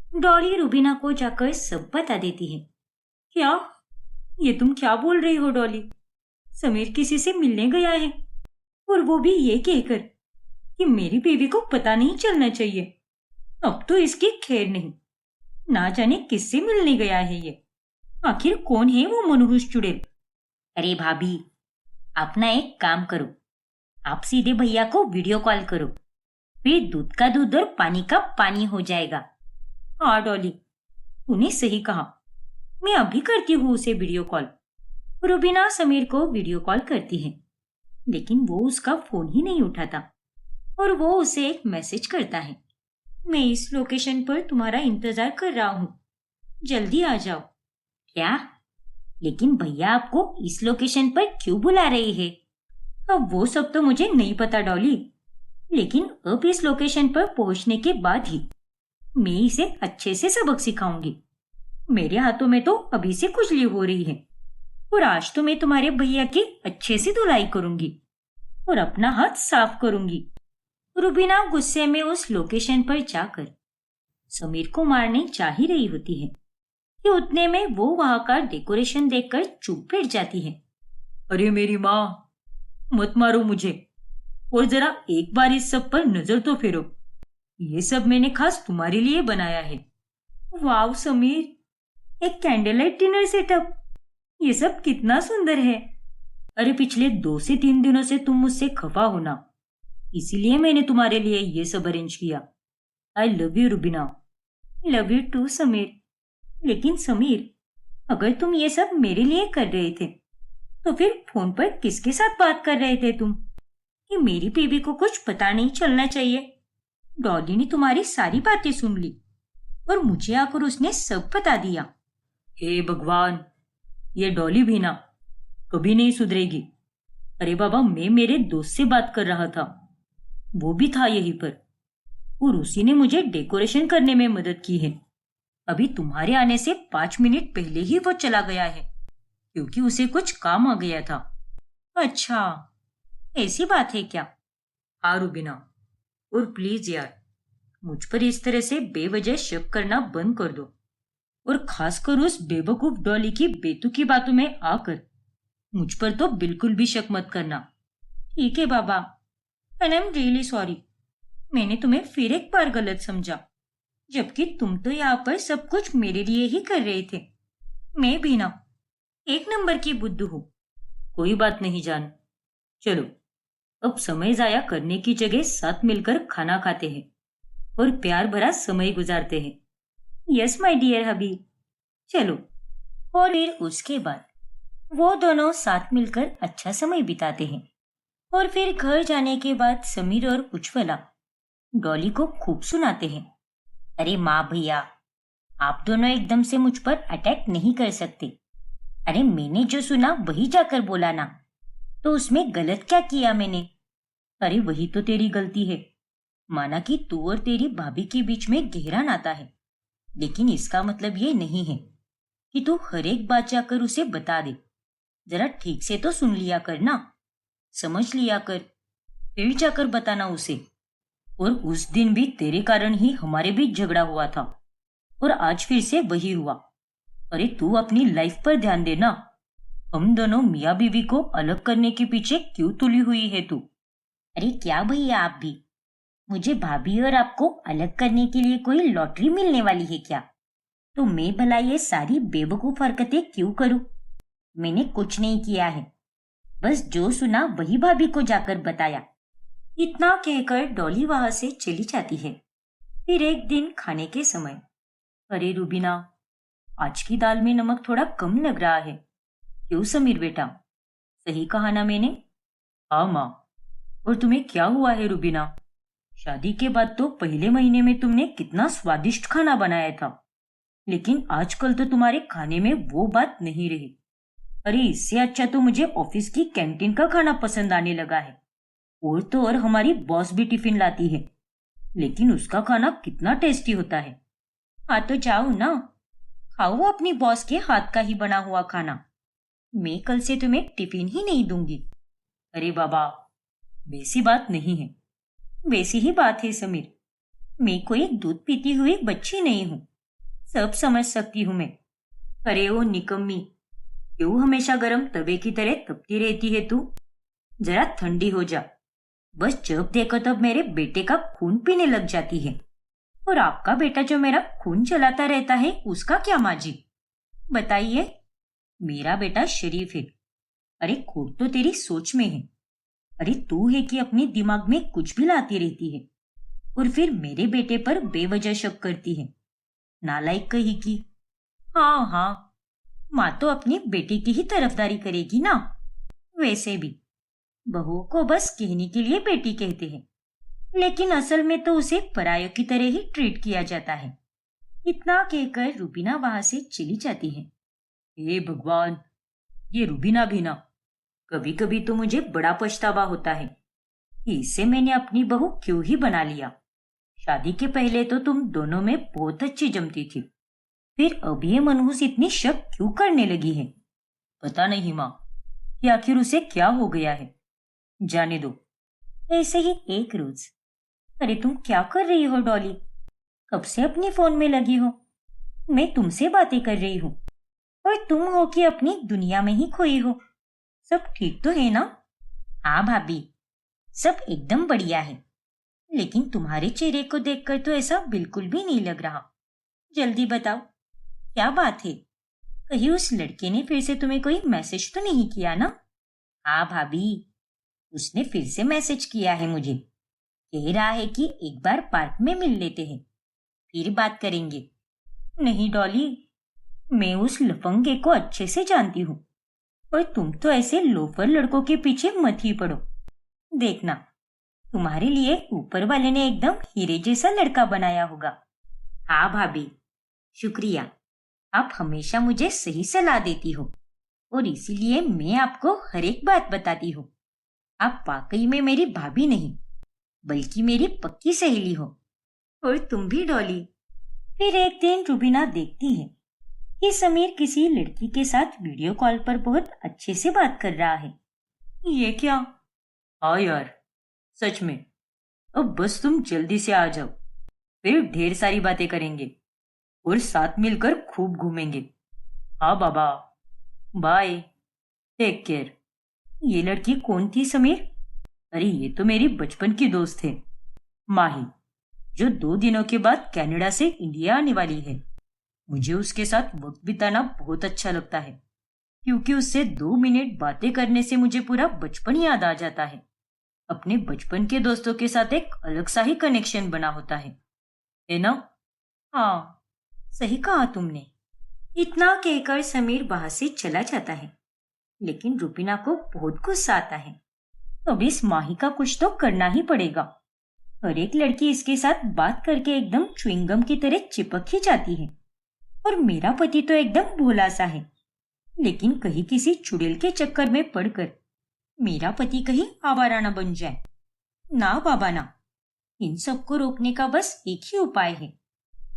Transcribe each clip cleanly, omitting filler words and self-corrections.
डॉली रुबीना को जाकर सब बता देती है। क्या? ये तुम क्या बोल रही हो डॉली? समीर किसी से मिलने गया है और वो भी ये कहकर कि मेरी बीवी को पता नहीं चलना चाहिए। अब तो इसकी खैर नहीं। ना जाने किससे मिलने गया है ये। आखिर कौन है वो मनहूस चुड़ैल? अरे भाभी, आप ना एक काम करो, आप सीधे भैया को वीडियो कॉल करो, फिर दूध का दूध और पानी का पानी हो जाएगा। हाँ डॉली, तूने सही कहा। मैं अभी करती हूँ उसे वीडियो कॉल। रुबीना समीर को वीडियो कॉल करती है, लेकिन वो उसका फोन ही नहीं उठाता और वो उसे एक मैसेज करता है। मैं इस लोकेशन पर तुम्हारा इंतजार कर रहा हूँ, जल्दी आ जाओ। क्या? लेकिन भैया आपको इस लोकेशन पर क्यों बुला रहे हैं? अब वो सब तो मुझे नहीं पता डॉली, लेकिन अब इस लोकेशन पर पहुंचने के बाद ही मैं इसे अच्छे से सबक सिखाऊंगी। मेरे हाथों में तो अभी से खुजली हो रही है और आज तो मैं तुम्हारे भैया की अच्छे से धुलाई करूंगी और अपना हाथ साफ करूंगी। रुबीना गुस्से में उस लोकेशन पर जाकर समीर को मारने जा ही रही होती है कि उतने में वो वहां का डेकोरेशन देखकर चुप बैठ जाती है। अरे मेरी माँ, मत मारो मुझे और जरा एक बार इस सब पर नजर तो फेरो। ये सब मैंने खास तुम्हारे लिए बनाया है। वाव समीर, एक कैंडल लाइट डिनर सेटअप, ये सब कितना सुंदर है। अरे पिछले 2 से 3 दिनों से तुम मुझसे खफा हो ना, इसीलिए मैंने तुम्हारे लिए ये सब अरेंज किया। I love you Rubina. Love you too Sameer. लेकिन समीर, अगर तुम ये सब मेरे लिए कर रहे थे तो फिर फोन पर किसके साथ बात कर रहे थे तुम कि मेरी बीवी को कुछ पता नहीं चलना चाहिए? डॉली ने तुम्हारी सारी बातें सुन ली और मुझे आकर उसने सब बता दिया। हे भगवान, ये डॉली भी ना कभी नहीं सुधरेगी। अरे बाबा, मैं मेरे दोस्त से बात कर रहा था, वो भी था यहीं पर और उसी ने मुझे डेकोरेशन करने में मदद की है। अभी तुम्हारे आने से 5 मिनट पहले ही वो चला गया है क्योंकि उसे कुछ काम आ गया था। अच्छा, ऐसी बात है क्या? हाँ रुबीना, और प्लीज यार, मुझ पर इस तरह से बेवजह शक करना बंद कर दो और खासकर उस बेवकूफ डॉली की बेतुकी बातों में आकर मुझ पर तो बिल्कुल भी शक मत करना। ठीक है बाबा, and I am really sorry. मैंने तुम्हें फिर एक बार गलत समझा, जबकि तुम तो यहाँ पर सब कुछ मेरे लिए ही कर रहे थे। मैं भी ना एक नंबर की बुद्धू हूँ। कोई बात नहीं जान, चलो अब समय जाया करने की जगह साथ मिलकर खाना खाते हैं और प्यार भरा समय गुजारते हैं। यस माय डियर हबी, चलो। और फिर उसके बाद वो दोनों साथ मिलकर अच्छा समय बिताते हैं और फिर घर जाने के बाद समीर और उज्ज्वला डॉली को खूब सुनाते हैं। अरे माँ भैया, आप दोनों एकदम से मुझ पर अटैक नहीं कर सकते। अरे मैंने जो सुना वही जाकर बोला ना, तो उसमें गलत क्या किया मैंने? अरे वही तो तेरी गलती है। माना कि तू और तेरी भाभी के बीच में गहरा नाता है, लेकिन इसका मतलब ये नहीं है कि तू हर एक बात जाकर उसे बता दे। जरा ठीक से तो सुन लिया कर ना, समझ लिया कर, फिर जाकर बताना उसे। और उस दिन भी तेरे कारण ही हमारे बीच झगड़ा हुआ था और आज फिर से वही हुआ। अरे तू अपनी लाइफ पर ध्यान देना। हम दोनों मियाँ बीवी को अलग करने के पीछे क्यों तुली हुई है तू? अरे क्या भैया, आप भी मुझे भाभी और आपको अलग करने के लिए कोई लॉटरी मिलने वाली है क्या? तो मैं भला ये सारी बेवकूफ हरकतें क्यों करूं? मैंने कुछ नहीं किया है, बस जो सुना वही भाभी को जाकर बताया। इतना कहकर डॉली वहां से चली जाती है। फिर एक दिन खाने के समय, अरे रुबीना, आज की दाल में नमक थोड़ा कम लग रहा है। क्यों समीर बेटा, सही कहा ना मैंने? हाँ माँ। और तुम्हें क्या हुआ है रुबीना? शादी के बाद तो पहले महीने में तुमने कितना स्वादिष्ट खाना बनाया था, लेकिन आजकल तो तुम्हारे खाने में वो बात नहीं रही। अरे इससे अच्छा तो मुझे ऑफिस की कैंटीन का खाना पसंद आने लगा है। और तो और हमारी बॉस भी टिफिन लाती है, लेकिन उसका खाना कितना टेस्टी होता है। हाँ तो जाओ ना, खाओ अपनी बॉस के हाथ का ही बना हुआ खाना। मैं कल से तुम्हें टिफिन ही नहीं दूंगी। अरे बाबा, वैसी बात नहीं है। वैसी ही बात है समीर, मैं कोई दूध पीती हुई बच्ची नहीं हूँ। सब समझ सकती हूँ मैं। अरे ओ निकम्मी, क्यों हमेशा गरम तवे की तरह तपती रहती है तू? जरा ठंडी हो जा। बस जब देखो तब मेरे बेटे का खून पीने लग जाती है। और आपका बेटा जो मेरा खून चलाता रहता है, उसका क्या माँ जी? बताइए। मेरा बेटा शरीफ है। अरे खोट तो तेरी सोच में है। अरे तू है कि अपने दिमाग में कुछ भी लाती रहती है और फिर मेरे बेटे पर बेवजह शक करती है। नालायक कही की। हाँ हाँ, माँ तो अपनी बेटे की ही तरफदारी करेगी ना। वैसे भी बहुओं को बस कहने के लिए बेटी कहते हैं, लेकिन असल में तो उसे परायों की तरह ही ट्रीट किया जाता है। इतना कहकर रुबीना वहां से चली जाती है। हे भगवान, ये रुबीना भी ना, कभी कभी तो मुझे बड़ा पछतावा होता है कि इसे मैंने अपनी बहू क्यों ही बना लिया। शादी के पहले तो तुम दोनों में बहुत अच्छी जमती थी, फिर अब ये मनहूस इतनी शक क्यों करने लगी है? पता नहीं माँ कि आखिर उसे क्या हो गया है। जाने दो। ऐसे ही एक रोज। अरे तुम क्या कर रही हो डॉली? कब से अपने फोन में लगी हो? मैं तुमसे बातें कर रही हूँ और तुम हो कि अपनी दुनिया में ही खोई हो। सब ठीक तो है ना? हाँ भाभी, सब एकदम बढ़िया है। लेकिन तुम्हारे चेहरे को देखकर तो ऐसा बिल्कुल भी नहीं लग रहा। जल्दी बताओ, क्या बात है? कहीं उस लड़के ने फिर से तुम्हें कोई मैसेज तो नहीं किया ना? हाँ भाभी, उसने फिर से मैसेज किया है मुझे। कह रहा है कि एक बार पार्क में मिल लेते हैं, फिर बात करेंगे। नहीं डॉली, मैं उस लफंगे को अच्छे से जानती हूँ और तुम तो ऐसे लोफर लड़कों के पीछे मत ही पड़ो। देखना, तुम्हारे लिए ऊपर वाले ने एकदम हीरे जैसा लड़का बनाया होगा। हाँ भाभी, शुक्रिया। आप हमेशा मुझे सही सलाह देती हो और इसीलिए मैं आपको हर एक बात बताती हूँ। आप वाकई में मेरी भाभी नहीं, बल्कि मेरी पक्की सहेली हो। और तुम भी डॉली। फिर एक दिन रुबीना देखती है कि समीर किसी लड़की के साथ वीडियो कॉल पर बहुत अच्छे से बात कर रहा है। ये क्या? हाँ यार, सच में। अब बस तुम जल्दी से आ जाओ, फिर ढेर सारी बातें करेंगे और साथ मिलकर खूब घूमेंगे। हाँ बाबा, बाय, टेक केयर। ये लड़की कौन थी समीर? अरे ये तो मेरी बचपन की दोस्त है, माही, जो 2 दिनों के बाद कनाडा से इंडिया आने वाली है। मुझे उसके साथ वक्त बिताना बहुत अच्छा लगता है, क्योंकि उससे 2 मिनट बातें करने से मुझे पूरा बचपन याद आ जाता है। अपने बचपन के दोस्तों के साथ एक अलग सा ही कनेक्शन बना होता है ना? हाँ, सही कहा तुमने। इतना कहकर समीर वहां से चला जाता है, लेकिन रुबीना को बहुत गुस्सा आता है। अब इस माही का कुछ तो करना ही पड़ेगा। हर एक लड़की इसके साथ बात करके एकदम च्युइंगम की तरह चिपक ही जाती है और मेरा पति तो एकदम भोला सा है, लेकिन कहीं किसी चुड़ैल के चक्कर में पड़कर मेरा पति कहीं आवारा न बन जाए। ना बाबा ना, इन सबको रोकने का बस एक ही उपाय है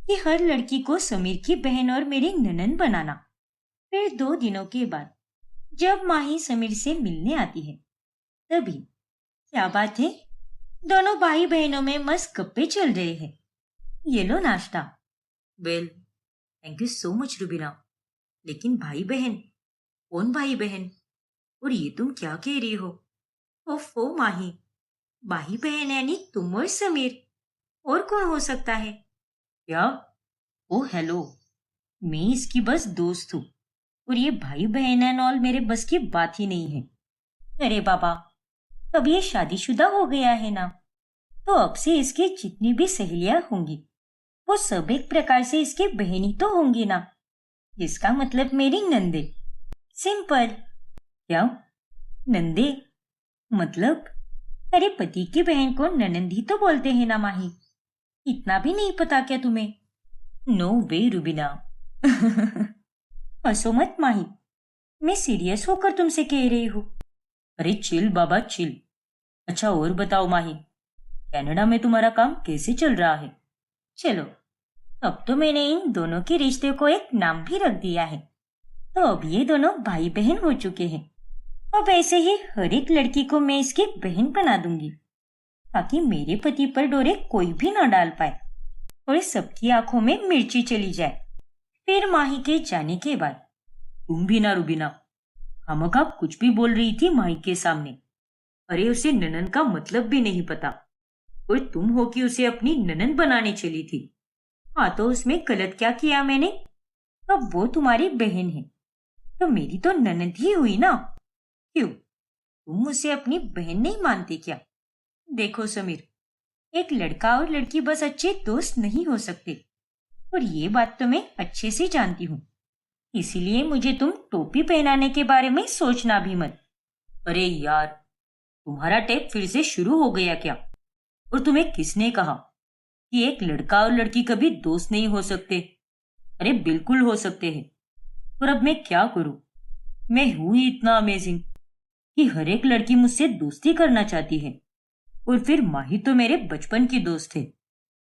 कि हर लड़की को समीर की बहन और मेरी ननंद बनाना। फिर 2 दिनों के बाद जब माही समीर से मिलने आती है, तभी क्या बात है, दोनों भाई बहनों में मस्त गप्पे चल रहे हैं। ये लो नाश्ता। Well, thank you so much Rubina. लेकिन भाई बहन? कौन भाई बहन? और ये तुम क्या कह रही हो? ओफो माही, भाई बहन यानी तुम और समीर, और कौन हो सकता है? क्या? ओ हेलो, मैं इसकी बस दोस्त हूँ और ये भाई बहन एंड ऑल मेरे बस की बात ही नहीं है। अरे बाबा, अब ये शादीशुदा हो गया है ना, तो अब से इसकी जितनी भी सहेलियां होंगी वो सब एक प्रकार से इसकी बहन ही तो होंगी ना। इसका मतलब मेरी नंदे। सिंपल। क्या? नंदे मतलब? अरे पति की बहन को ननंद ही तो बोलते हैं ना माही। इतना भी नहीं पता क्या तुम्हें? नो वे रुबीना। हंसो मत माही, मैं सीरियस होकर तुमसे कह रही हूँ। अरे चिल बाबा चिल। अच्छा और बताओ माही, कनाडा में तुम्हारा काम कैसे चल रहा है? चलो, अब तो मैंने इन दोनों के रिश्ते को एक नाम भी रख दिया है, तो अब ये दोनों भाई बहन हो चुके हैं। अब ऐसे ही हर एक लड़की को मैं इसकी बहन बना दूंगी, ताकि मेरे पति पर डोरे कोई भी ना डाल पाए और सबकी आंखों में मिर्ची चली जाए। फिर माही के जाने के बाद तुम भी ना रुबीना, खामखा कुछ भी बोल रही थी माही के सामने। अरे उसे ननन का मतलब भी नहीं पता और तुम हो कि उसे अपनी ननन बनाने चली थी। हाँ तो उसमें गलत क्या किया मैंने? अब वो तुम्हारी बहन है तो मेरी तो ननद ही हुई ना। क्यों तुम उसे अपनी बहन नहीं मानते क्या? देखो समीर, एक लड़का और लड़की बस अच्छे दोस्त नहीं हो सकते और ये बात तो मैं अच्छे से जानती हूँ। इसीलिए मुझे तुम टोपी पहनाने के बारे में सोचना भी मत। अरे यार, तुम्हारा टेप फिर से शुरू हो गया क्या? और तुम्हें किसने कहा कि एक लड़का और लड़की कभी दोस्त नहीं हो सकते? अरे बिल्कुल हो सकते हैं। और अब मैं क्या करूं? मैं हूं ही इतना अमेजिंग कि हर एक लड़की मुझसे दोस्ती करना चाहती है। और फिर माही तो मेरे बचपन की दोस्त है।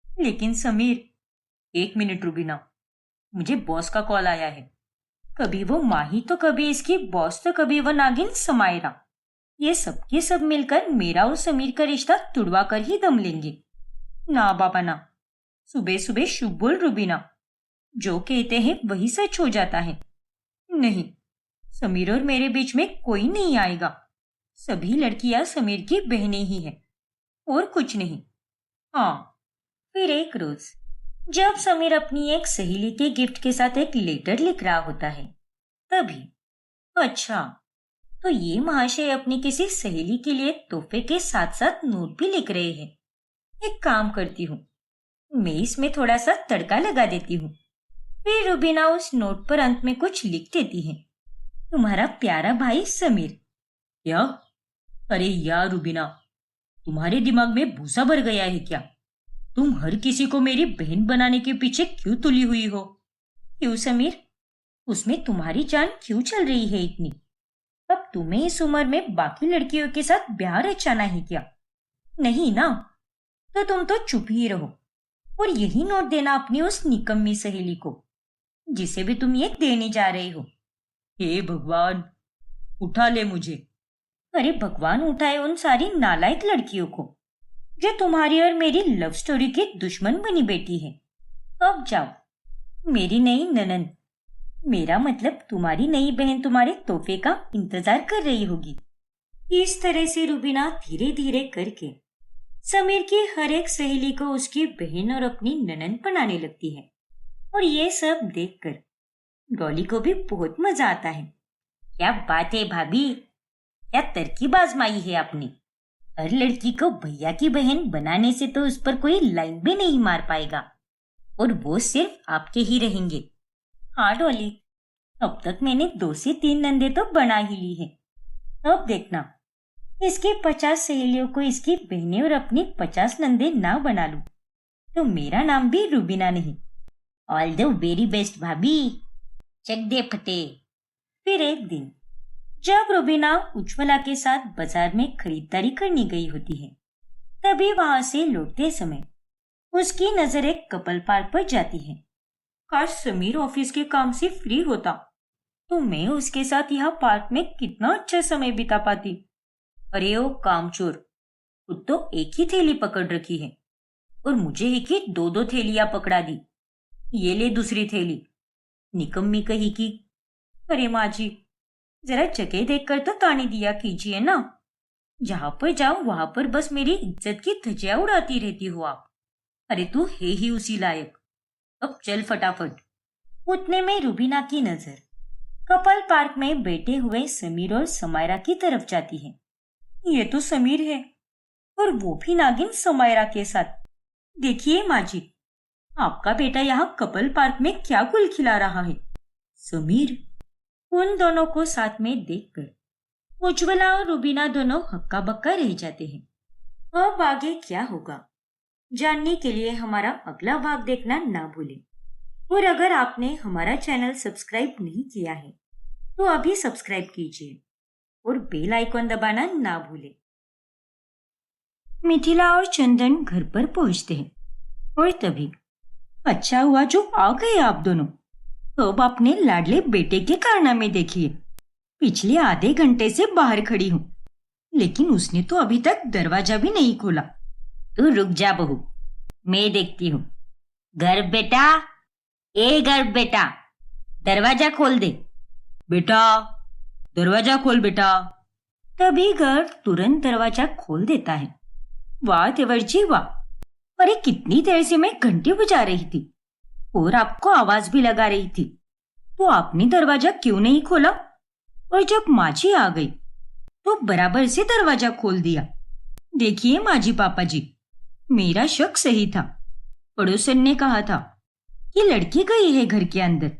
लेकिन समीर, एक मिनट रुबीना, मुझे बॉस का कॉल आया है। कभी वो माही तो कभी इसकी बॉस तो कभी वो नागिन समायरा, ये सब के सब मिलकर मेरा और समीर का रिश्ता तुड़वा कर ही दम लेंगे। ना बाबा ना, सुबह सुबह शुभ बोल रुबीना, जो कहते हैं वही सच हो जाता है। नहीं, समीर और मेरे बीच में कोई नहीं आएगा। सभी लड़कियां समीर की बहनें ही हैं और कुछ नहीं। हाँ, फिर एक रोज जब समीर अपनी एक सहेली के गिफ्ट के साथ एक लेटर लिख रहा होता है तभी, अच्छा तो ये महाशय अपनी किसी सहेली के लिए तोहफे के साथ साथ नोट भी लिख रहे हैं। एक काम करती हूँ, मैं इसमें थोड़ा सा तड़का लगा देती हूँ। फिर रुबीना उस नोट पर अंत में कुछ लिख देती है, तुम्हारा प्यारा भाई समीर। क्या? अरे यार रुबीना, तुम्हारे दिमाग में भूसा भर गया है क्या? तुम हर किसी को मेरी बहन बनाने के पीछे क्यों तुली हुई हो? क्यों समीर, उसमें तुम्हारी जान क्यों चल रही है इतनी? अब तुम्हें इस उम्र में बाकी लड़कियों के साथ ब्याह रचाना है क्या? नहीं ना, तो तुम तो चुप ही रहो और यही नोट देना अपनी उस निकम्मी सहेली को जिसे भी तुम ये देने जा रहे हो। हे भगवान, उठा ले मुझे। अरे भगवान उठाए उन सारी नालायक लड़कियों को जो तुम्हारी और मेरी लव स्टोरी की दुश्मन बनी बैठी है। अब जाओ मेरी नई ननन, मेरा मतलब तुम्हारी नई बहन तुम्हारे तोहफे का इंतजार कर रही होगी। इस तरह से रुबीना धीरे धीरे करके समीर की हर एक सहेली को उसकी बहन और अपनी ननन बनाने लगती है। और ये सब देखकर डॉली को भी बहुत मजा आता है। क्या बात है भाभी, क्या तरकीब आजमाई है आपने। हर लड़की को भैया की बहन बनाने से तो उस पर कोई लाइन भी नहीं मार पाएगा और वो सिर्फ आपके ही रहेंगे। हाँ डॉली, अब तक मैंने 2 से 3 नंदे तो बना ही ली है। अब देखना, इसकी 50 सहेलियों को इसकी बहनें और अपनी 50 नंदे ना बना लूं तो मेरा नाम भी रुबीना नहीं। ऑल द वेरी बेस्ट भाभी, चक दे फटे। फिर एक दिन जब रुबीना उज्ज्वला के साथ बाजार में खरीदारी करने गई होती है तभी वहां से लौटते समय उसकी नजर एक कपल पार्क पर जाती है। काश समीर ऑफिस के काम से फ्री होता तो मैं उसके साथ यहाँ पार्क में कितना अच्छा समय बिता पाती। अरे ओ कामचोर, खुद तो एक ही थैली पकड़ रखी है और मुझे एक ही 2-2 थैलियां पकड़ा दी। ये ले दूसरी थैली, निकम्मी कही की। अरे माँ जी, जरा जगह देखकर तो ताने दिया कीजिए ना। जहां पर जाओ वहां पर बस मेरी इज्जत की धज्जियां उड़ाती रहती हो आप। अरे तू है ही उसी लायक, अब चल फटाफट। उतने में रुबीना की नजर कपल पार्क में बैठे हुए समीर और समायरा की तरफ जाती है। ये तो समीर है और वो भी नागिन समायरा के साथ। देखिए माँ जी, आपका बेटा यहाँ कपल पार्क में क्या गुल खिला रहा है। समीर उन दोनों को साथ में देखकर उज्ज्वला और रुबीना दोनों हक्का बक्का रह जाते हैं। अब आगे क्या होगा जानने के लिए हमारा अगला भाग देखना ना भूलें। और अगर आपने हमारा चैनल सब्सक्राइब नहीं किया है तो अभी सब्सक्राइब कीजिए और बेल आइकॉन दबाना ना भूलें। मिथिला और चंदन घर पर पहुंचते हैं और तभी अच्छा हुआ जो आ गए आप दोनों। अब अपने लाडले बेटे के कारनामे देखिए। पिछले आधे घंटे से बाहर खड़ी हूँ लेकिन उसने तो अभी तक दरवाजा भी नहीं खोला। तू रुक जा बहू, मैं देखती हूँ। गर्भ बेटा, ए गर्भ बेटा, दरवाजा खोल दे। बेटा, दरवाजा खोल बेटा। तभी गर्ग तुरंत दरवाजा खोल देता है। वाह देवर जी वाह, अरे कितनी देर से मैं घंटी बजा रही थी और आपको आवाज भी लगा रही थी, तो आपने दरवाजा क्यों नहीं खोला? और जब माँ जी आ गई तो बराबर से दरवाजा खोल दिया। देखिए माँ जी, पापा जी, मेरा शक सही था। पड़ोसन ने कहा था कि लड़की गई है घर के अंदर।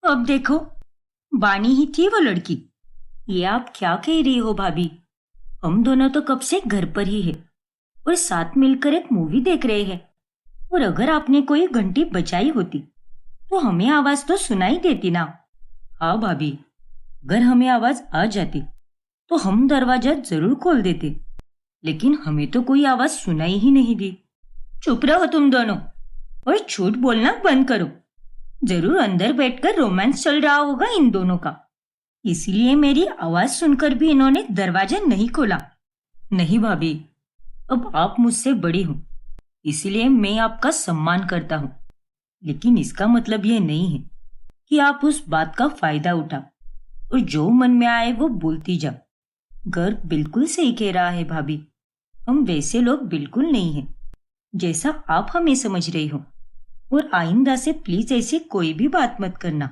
अब देखो, बानी ही थी वो लड़की। ये आप क्या कह रही हो भाभी? हम दोनों तो कब से घर पर ही है और साथ मिलकर एक मूवी देख रहे हैं। और अगर आपने कोई घंटी बजाई होती तो हमें आवाज तो सुनाई देती ना। हाँ भाभी, अगर हमें आवाज आ जाती तो हम दरवाजा जरूर खोल देते, लेकिन हमें तो कोई आवाज सुनाई ही नहीं दी। चुप रहो तुम दोनों और झूठ बोलना बंद करो। जरूर अंदर बैठकर रोमांस चल रहा होगा इन दोनों का, इसलिए मेरी आवाज सुनकर भी इन्होंने दरवाजा नहीं खोला। नहीं भाभी, अब आप मुझसे बड़ी हो, इसलिए मैं आपका सम्मान करता हूँ, लेकिन इसका मतलब ये नहीं है कि आप उस बात का फायदा उठा और जो मन में आए वो बोलती जाओ। गर्ग बिल्कुल सही कह रहा है भाभी, हम वैसे लोग बिल्कुल नहीं हैं जैसा आप हमें समझ रही हो। और आइंदा से प्लीज ऐसी कोई भी बात मत करना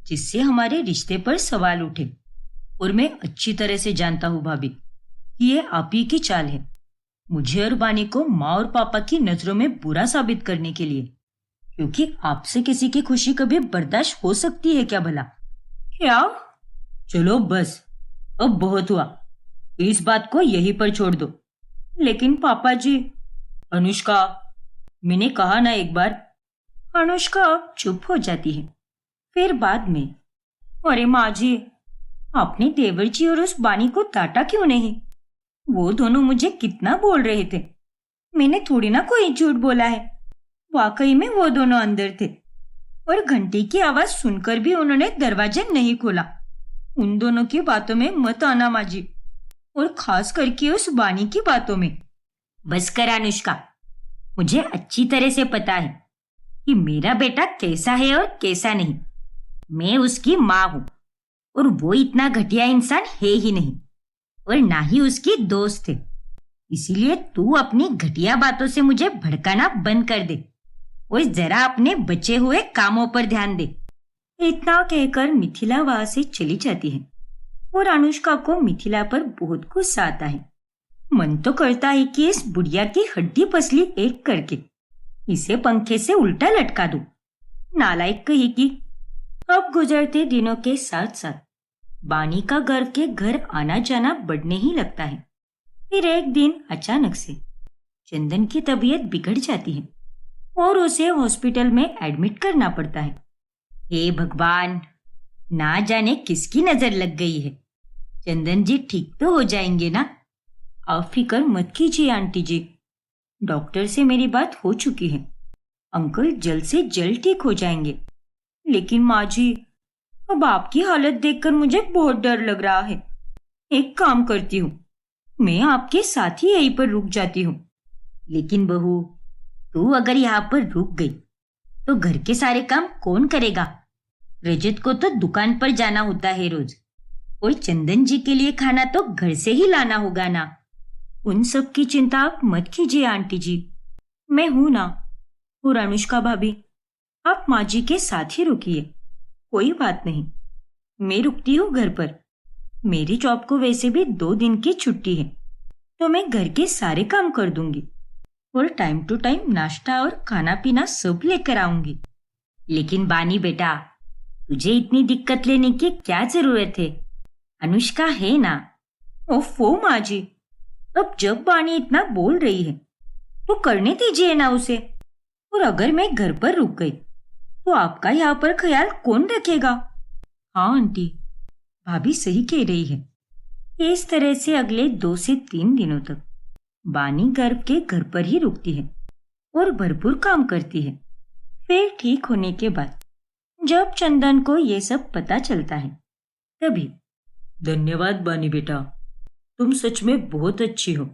जिससे हमारे रिश्ते पर सवाल उठे। और मैं अच्छी तरह से जानता हूँ भाभी कि ये आप ही की चाल है, मुझे और बानी को माँ और पापा की नजरों में बुरा साबित करने के लिए। क्योंकि आपसे किसी की खुशी कभी बर्दाश्त हो सकती है क्या भला? क्या? चलो बस, अब बहुत हुआ, इस बात को यहीं पर छोड़ दो। लेकिन पापा जी। अनुष्का, मैंने कहा ना एक बार। अनुष्का चुप हो जाती है। फिर बाद में, अरे माँ जी, आपने देवर जी और उस बानी को डांटा क्यों नहीं? वो दोनों मुझे कितना बोल रहे थे। मैंने थोड़ी ना कोई झूठ बोला है। वाकई में वो दोनों अंदर थे और घंटी की आवाज सुनकर भी उन्होंने दरवाजा नहीं खोला। उन दोनों की बातों में मत आना माँ जी, और खास करके उस बानी की बातों में। बस कर अनुष्का, मुझे अच्छी तरह से पता है कि मेरा बेटा कैसा है और कैसा नहीं। मैं उसकी माँ हूँ और वो इतना घटिया इंसान है ही नहीं, और ना ही उसकी दोस्त है। इसीलिए तू अपनी घटिया बातों से मुझे भड़काना बंद कर दे और जरा अपने बचे हुए कामों पर ध्यान दे। इतना कहकर मिथिला वहां से चली जाती है और अनुष्का को मिथिला पर बहुत गुस्सा आता है। मन तो करता है कि इस बुढ़िया की हड्डी पसली एक करके इसे पंखे से उल्टा लटका दूं। नालायक कहेगी। अब गुजरते दिनों के साथ साथ बानी का गर्व के घर आना जाना बढ़ने ही लगता है। फिर एक दिन अचानक से चंदन की तबीयत बिगड़ जाती है और उसे हॉस्पिटल में एडमिट करना पड़ता है। हे भगवान, ना जाने किसकी नजर लग गई है। चंदन जी ठीक तो हो जाएंगे ना? आप फिक्र मत कीजिए आंटी जी, डॉक्टर से मेरी बात हो चुकी है। अंकल जल्द से जल्द ठीक हो जाएंगे। लेकिन माँ जी, अब आपकी हालत देखकर मुझे बहुत डर लग रहा है। एक काम करती हूँ, मैं आपके साथ ही यहीं पर रुक जाती हूँ। लेकिन बहू, तू अगर यहाँ पर रुक गई तो घर के सारे काम कौन करेगा? रजत को तो दुकान पर जाना होता है रोज, और चंदन जी के लिए खाना तो घर से ही लाना होगा ना। उन सब की चिंता आप मत कीजिए आंटी जी, मैं हूं ना। और अनुष्का भाभी, आप माँ जी के साथ ही रुकिए, कोई बात नहीं। मैं रुकती हूँ घर पर। मेरी जॉब को वैसे भी 2 दिन की छुट्टी है, तो मैं घर के सारे काम कर दूंगी और टाइम टू टाइम नाश्ता और खाना पीना सब लेकर आऊंगी। लेकिन बानी बेटा, तुझे इतनी दिक्कत लेने की क्या जरूरत है? अनुष्का है ना। ओफो माँ जी, अब जब बानी इतना बोल रही है तो करने दीजिए ना उसे। और अगर मैं घर पर रुक गई तो आपका यहाँ पर ख्याल कौन रखेगा? हाँ आंटी, भाभी सही कह रही है। इस तरह से अगले 2 से 3 दिनों तक बानी गर्व के घर पर ही रुकती है और भरपूर काम करती है। फिर ठीक होने के बाद जब चंदन को ये सब पता चलता है तभी, धन्यवाद बानी बेटा, तुम सच में बहुत अच्छी हो।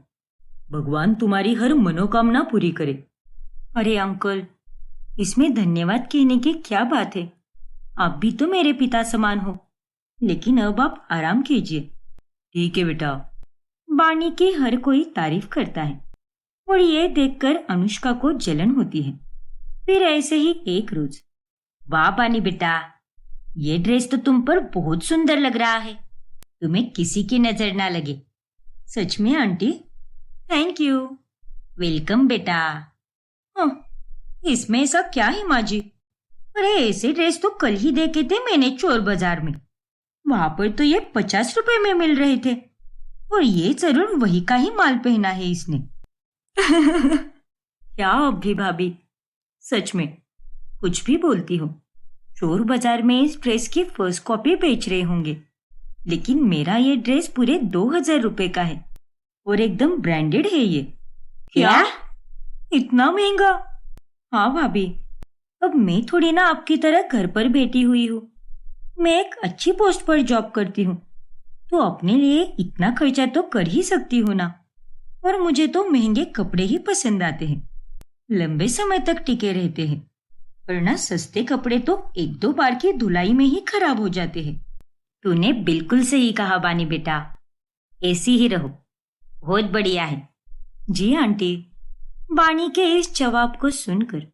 भगवान तुम्हारी हर मनोकामना पूरी करे। अरे अंकल, इसमें धन्यवाद कहने की क्या बात है? आप भी तो मेरे पिता समान हो, लेकिन अब आप आराम कीजिए। ठीक है बेटा। बानी की हर कोई तारीफ करता है और ये देखकर अनुष्का को जलन होती है। फिर ऐसे ही एक रोज, वाह बानी बेटा, ये ड्रेस तो तुम पर बहुत सुंदर लग रहा है, तुम्हें किसी की नजर ना लगे। सच में आंटी? Thank you. वेलकम बेटा। हाँ, इसमें ऐसा क्या है माँ जी? अरे ऐसे ड्रेस तो कल ही देखे थे मैंने चोर बाजार में, वहां पर तो ये 50 रुपए में मिल रहे थे, और ये जरूर वही का ही माल पहना है इसने। क्या अभी भाभी, सच में कुछ भी बोलती हो। चोर बाजार में इस ड्रेस की फर्स्ट कॉपी बेच रहे होंगे, लेकिन मेरा ये ड्रेस पूरे 2000 रुपए का है और एकदम ब्रांडेड है ये। क्या? इतना महंगा? हाँ भाभी, अब मैं थोड़ी ना आपकी तरह घर पर बैठी हुई हूँ। मैं एक अच्छी पोस्ट पर जॉब करती हूँ, तो अपने लिए इतना खर्चा तो कर ही सकती हूँ ना। और मुझे तो महंगे कपड़े ही पसंद आते हैं, लंबे समय तक टिके रहते हैं, वरना सस्ते कपड़े तो एक दो बार की धुलाई में ही खराब हो जाते हैं। तूने बिल्कुल सही कहा बानी बेटा, ऐसी ही रहो, बहुत बढ़िया है। जी आंटी। बानी के इस जवाब को सुनकर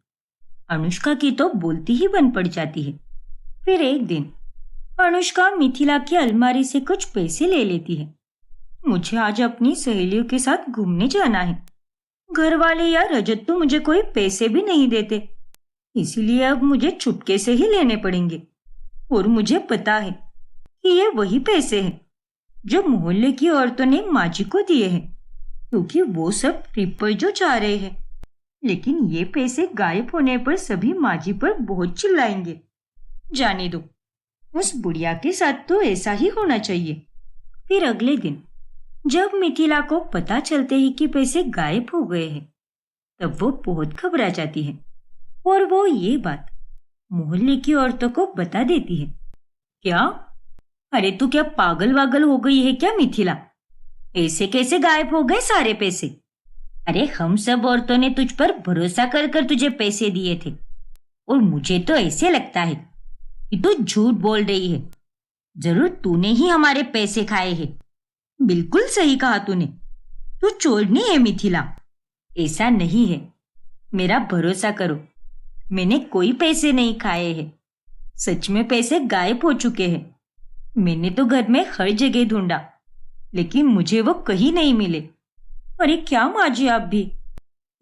अनुष्का की तो बोलती ही बंद पड़ जाती है। फिर एक दिन अनुष्का मिथिला की अलमारी से कुछ पैसे ले लेती है। मुझे आज अपनी सहेलियों के साथ घूमने जाना है। घर वाले या रजत तो मुझे कोई पैसे भी नहीं देते, इसीलिए अब मुझे चुपके से ही लेने पड़ेंगे। और मुझे पता है कि ये वही पैसे हैं जो मोहल्ले की औरतों ने माँ जी को दिए हैं, क्योंकि वो सब ट्रिप पर जो जा रहे हैं। लेकिन ये पैसे गायब होने पर सभी माँ जी पर बहुत चिल्लाएंगे। जाने दो, उस बुढ़िया के साथ तो ऐसा ही होना चाहिए। फिर अगले दिन जब मिथिला को पता चलते ही कि पैसे गायब हो गए हैं, तब वो बहुत घबरा जाती है और वो ये बात मोहल्ले की औरतों को बता देती है। क्या? अरे तू क्या पागल वागल हो गई है क्या मिथिला? ऐसे कैसे गायब हो गए सारे पैसे? अरे हम सब औरतों ने तुझ पर भरोसा कर कर तुझे पैसे दिए थे, और मुझे तो ऐसे लगता है कि तू झूठ बोल रही है। जरूर तूने ही हमारे पैसे खाए हैं। बिल्कुल सही कहा तूने, तू चोरनी है मिथिला। ऐसा नहीं है, मेरा भरोसा करो, मैंने कोई पैसे नहीं खाए हैं। सच में पैसे गायब हो चुके हैं। मैंने तो घर में हर जगह ढूंढा, लेकिन मुझे वो कहीं नहीं मिले। अरे क्या माँ जी, आप भी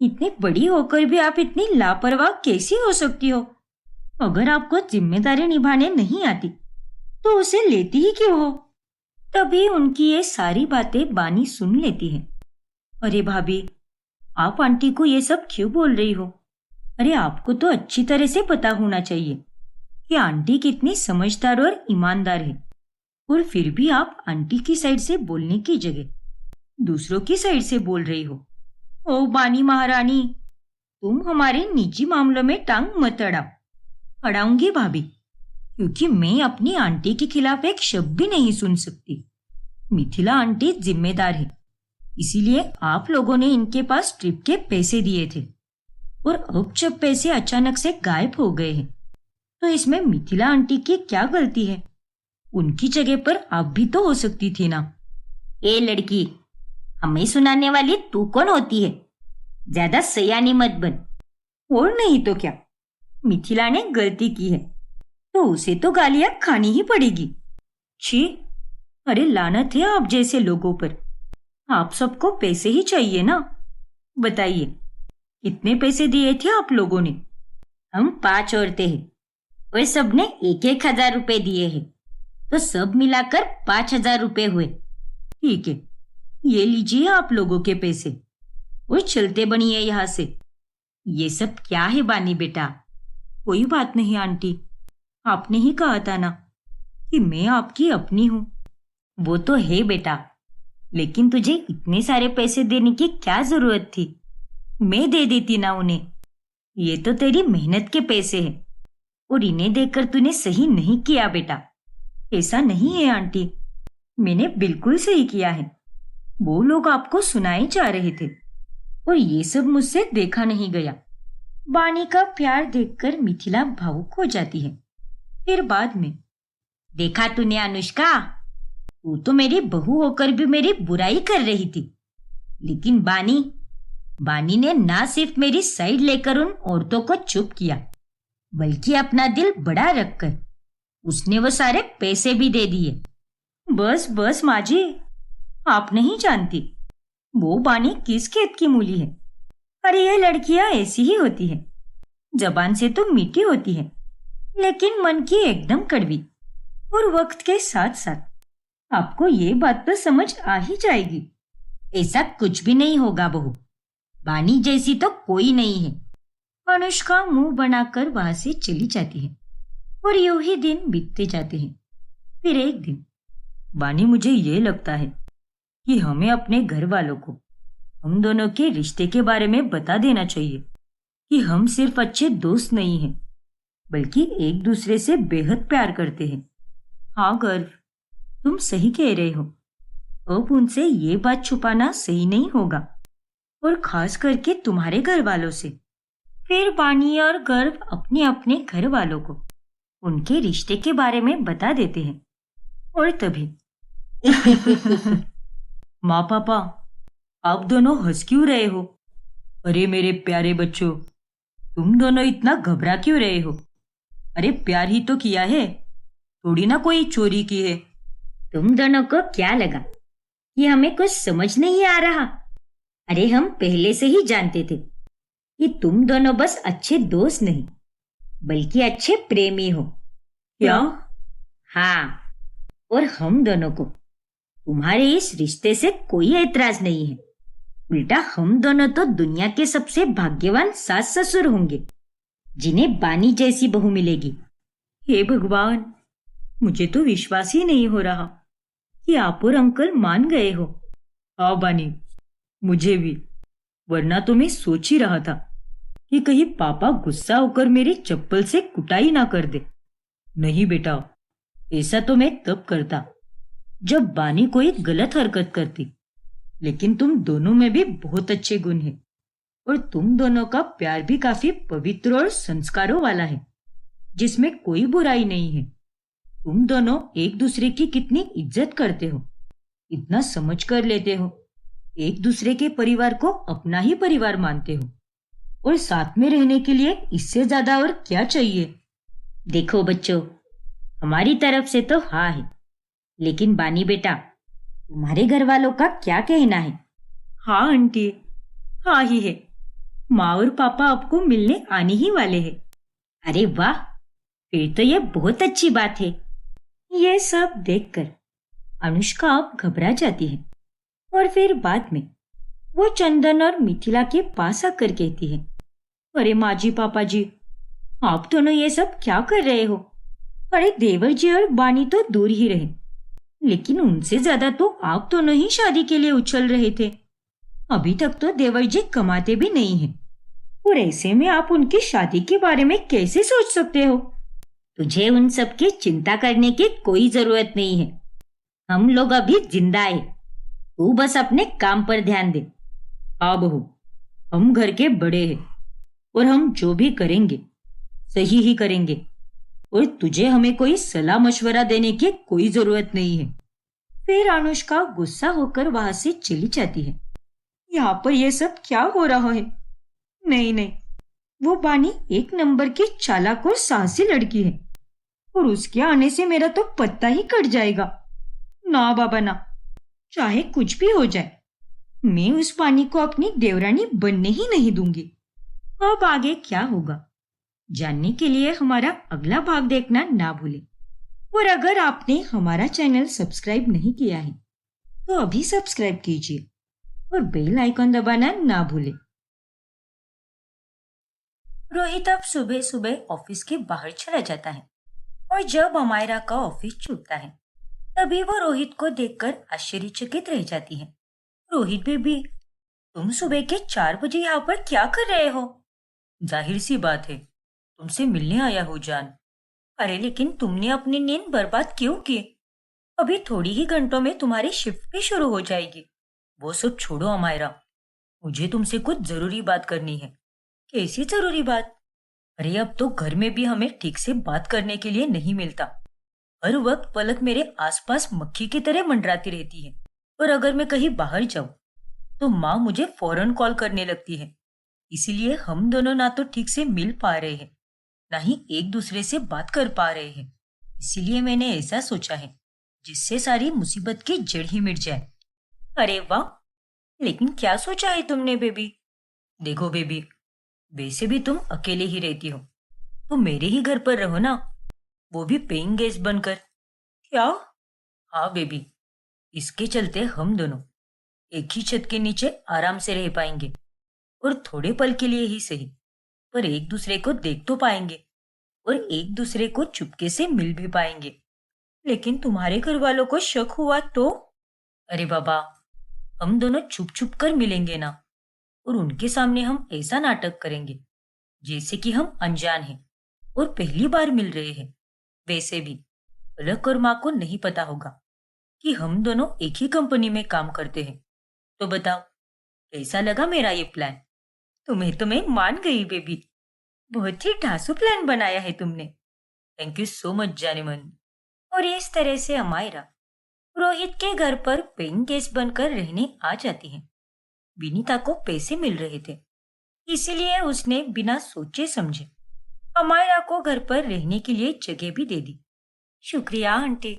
इतनी बड़ी होकर भी आप इतनी लापरवाह कैसी हो सकती हो? अगर आपको जिम्मेदारी निभाने नहीं आती तो उसे लेती ही क्यों हो? तभी उनकी ये सारी बातें बानी सुन लेती है। अरे भाभी, आप आंटी को ये सब क्यों बोल रही हो? अरे आपको तो अच्छी तरह से पता होना चाहिए कि आंटी कितनी समझदार और ईमानदार है, और फिर भी आप आंटी की साइड से बोलने की जगह दूसरों की साइड से बोल रही हो। ओ बानी महारानी, तुम हमारे निजी मामलों में टांग मत अड़ाओ। अड़ाऊंगी भाभी, क्योंकि मैं अपनी आंटी के खिलाफ एक शब्द भी नहीं सुन सकती। मिथिला आंटी जिम्मेदार है, इसीलिए आप लोगों ने इनके पास ट्रिप के पैसे दिए थे, और अब जब पैसे अचानक से गायब हो गए हैं, तो इसमें मिथिला आंटी की क्या गलती है? उनकी जगह पर आप भी तो हो सकती थी ना। ए लड़की, हमें सुनाने वाली तू कौन होती है? ज्यादा सयानी मत बन। और नहीं तो क्या, मिथिला ने गलती की है तो उसे तो गालियां खानी ही पड़ेगी। छी, अरे लानत है आप जैसे लोगों पर। आप सबको पैसे ही चाहिए ना। बताइए, कितने पैसे दिए थे आप लोगों ने? हम 5 औरतें हैं और सबने 1,000 रुपए दिए हैं, तो सब मिलाकर 5,000 रुपए हुए। ठीक है, ये लीजिए आप लोगों के पैसे, और चलते बनिए यहाँ से। ये सब क्या है बानी बेटा? कोई बात नहीं आंटी, आपने ही कहा था ना कि मैं आपकी अपनी हूँ। वो तो है बेटा, लेकिन तुझे इतने सारे पैसे देने की क्या जरूरत थी? मैं दे देती ना उन्हें। ये तो तेरी मेहनत के पैसे हैं, और इन्हें देकर तूने सही नहीं किया बेटा। ऐसा नहीं है आंटी, मैंने बिल्कुल सही किया है। वो लोग आपको सुनाए जा रहे थे, और ये सब मुझसे देखा नहीं गया। बानी का प्यार देखकर मिथिला भावुक हो जाती है। फिर बाद में, देखा तूने अनुष्का, तू तो मेरी बहू होकर भी मेरी बुराई कर रही थी, लेकिन बानी बानी ने ना सिर्फ मेरी साइड लेकर उन औरतों को चुप किया, बल्कि अपना दिल बड़ा रखकर उसने वो सारे पैसे भी दे दिए। बस बस माँ जी, आप नहीं जानती वो बानी किस खेत की मूली है। अरे ये लड़कियां ऐसी ही होती है, जबान से तो मीठी होती है, लेकिन मन की एकदम कड़वी। और वक्त के साथ साथ आपको ये बात तो समझ आ ही जाएगी। ऐसा कुछ भी नहीं होगा बहू, बानी जैसी तो कोई नहीं है। अनुष्का मुंह बनाकर वहां से चली जाती है और यूं ही दिन बीतते जाते हैं। फिर एक दिन, बानी, मुझे ये लगता है कि हमें अपने घर वालों को हम दोनों के रिश्ते के बारे में बता देना चाहिए कि हम सिर्फ अच्छे दोस्त नहीं हैं, बल्कि एक दूसरे से बेहद प्यार करते हैं। हाँ गर्व, तुम सही कह रहे हो। अब उनसे ये बात छुपाना सही नहीं होगा, और खास करके तुम्हारे घर वालों से। फिर बानी और गर्व अपने अपने घर वालों को उनके रिश्ते के बारे में बता देते हैं। और तभी माँ पापा, आप दोनों हंस क्यों रहे हो? अरे मेरे प्यारे बच्चों, तुम दोनों इतना घबरा क्यों रहे हो? अरे प्यार ही तो किया है, थोड़ी ना कोई चोरी की है। तुम दोनों को क्या लगा कि हमें कुछ समझ नहीं आ रहा? अरे हम पहले से ही जानते थे कि तुम दोनों बस अच्छे दोस्त नहीं, बल्कि अच्छे प्रेमी हो। क्या? हाँ, और हम दोनों को तुम्हारे इस रिश्ते से कोई ऐतराज नहीं है। उल्टा हम दोनों तो दुनिया के सबसे भाग्यवान सास ससुर होंगे, जिन्हें बानी जैसी बहू मिलेगी। हे भगवान, मुझे तो विश्वास ही नहीं हो रहा कि आप और अंकल मान गए हो। हाँ बानी, मुझे भी, वरना तो मैं सोच ही रहा था कि कहीं पापा गुस्सा होकर मेरी चप्पल से कुटाई ना कर दे। नहीं बेटा, ऐसा तो मैं तब करता जब बानी कोई गलत हरकत करती, लेकिन तुम दोनों में भी बहुत अच्छे गुण हैं, और तुम दोनों का प्यार भी काफी पवित्र और संस्कारों वाला है, जिसमें कोई बुराई नहीं है। तुम दोनों एक दूसरे की कितनी इज्जत करते हो, इतना समझ कर लेते हो, एक दूसरे के परिवार को अपना ही परिवार मानते हो, और साथ में रहने के लिए इससे ज्यादा और क्या चाहिए? देखो बच्चों, हमारी तरफ से तो हाँ है, लेकिन बानी बेटा, तुम्हारे घर वालों का क्या कहना है? हाँ आंटी, हाँ ही है। माँ और पापा आपको मिलने आने ही वाले हैं। अरे वाह, फिर तो ये बहुत अच्छी बात है। ये सब देखकर अनुष्का अब घबरा जाती है, और फिर बाद में वो चंदन और मिथिला के पास आकर कहती है, अरे माँ जी, पापा जी, आप दोनों ये सब क्या कर रहे हो? अरे देवर जी और बानी तो दूर ही रहे, लेकिन उनसे ज्यादा तो आप दोनों ही शादी के लिए उछल रहे थे। अभी तक तो देवर जी कमाते भी नहीं हैं, और ऐसे में आप उनकी शादी के बारे में कैसे सोच सकते हो? तुझे उन सब की चिंता करने की कोई जरूरत नहीं है। हम लोग अभी जिंदा है, तू बस अपने काम पर ध्यान दे। हाँ बहू, हम घर के बड़े हैं, और हम जो भी करेंगे सही ही करेंगे, और तुझे हमें कोई सलाह मशवरा देने की कोई जरूरत नहीं है। फिर अनुष्का गुस्सा होकर वहां से चली जाती है। यहाँ पर यह सब क्या हो रहा है? नहीं नहीं, वो बानी एक नंबर की चालाक और साहसी लड़की है, और उसके आने से मेरा तो पत्ता ही कट जाएगा। ना बाबा ना, चाहे कुछ भी हो जाए, मैं उस बानी को अपनी देवरानी बनने ही नहीं दूंगी। अब आगे क्या होगा जानने के लिए हमारा अगला भाग देखना ना भूलें। और अगर आपने हमारा चैनल सब्सक्राइब नहीं किया है तो अभी सब्सक्राइब कीजिए और बेल आइकॉन दबाना ना भूलें। रोहित अब सुबह सुबह ऑफिस के बाहर चला जाता है, और जब अमायरा का ऑफिस छूटता है तभी वो रोहित को देखकर आश्चर्यचकित रह जाती है। रोहित बेबी, तुम सुबह के 4 बजे यहाँ पर क्या कर रहे हो? जाहिर सी बात है, तुमसे मिलने आया हूँ जान। अरे लेकिन तुमने अपनी नींद बर्बाद क्यों की? अभी थोड़ी ही घंटों में तुम्हारी शिफ्ट भी शुरू हो जाएगी। वो सब छोड़ो अमायरा, मुझे तुमसे कुछ जरूरी बात करनी है। कैसी जरूरी बात? अरे अब तो घर में भी हमें ठीक से बात करने के लिए नहीं मिलता। हर वक्त पलक मेरे आसपास मक्खी की तरह मंडराती रहती है। और अगर मैं कहीं बाहर जाऊं तो माँ मुझे फौरन कॉल करने लगती है। इसीलिए हम दोनों ना तो ठीक से मिल पा रहे हैं, ना ही एक दूसरे से बात कर पा रहे हैं। इसीलिए मैंने ऐसा सोचा है जिससे सारी मुसीबत की जड़ ही मिट जाए। अरे वाह, लेकिन क्या सोचा है तुमने बेबी? देखो बेबी, वैसे भी तुम अकेले ही रहती हो, तो मेरे ही घर पर रहो ना, वो भी पेइंग गेस्ट बनकर। क्या? हाँ बेबी, इसके चलते हम दोनों एक ही छत के नीचे आराम से रह पाएंगे। और थोड़े पल के लिए ही सही, पर एक दूसरे को देख तो पाएंगे और एक दूसरे को चुपके से मिल भी पाएंगे। लेकिन तुम्हारे घर वालों को शक हुआ तो? अरे बाबा, हम दोनों छुप छुप कर मिलेंगे ना, और उनके सामने हम ऐसा नाटक करेंगे जैसे कि हम अनजान हैं और पहली बार मिल रहे हैं। वैसे भी पलक और माँ को नहीं पता होगा कि हम दोनों एक ही कंपनी में काम करते हैं। तो बताओ, कैसा लगा मेरा ये प्लान? तुम्हें मान गई बेबी। बहुत ही ढांसू प्लान बनाया है तुमने। थैंक यू सो मच जाने मन। और इस तरह से अमायरा रोहित के घर पर पेइंग गेस्ट बनकर रहने आ जाती है। विनीता को पैसे मिल रहे थे, इसीलिए उसने बिना सोचे समझे अमायरा को घर पर रहने के लिए जगह भी दे दी। शुक्रिया आंटी,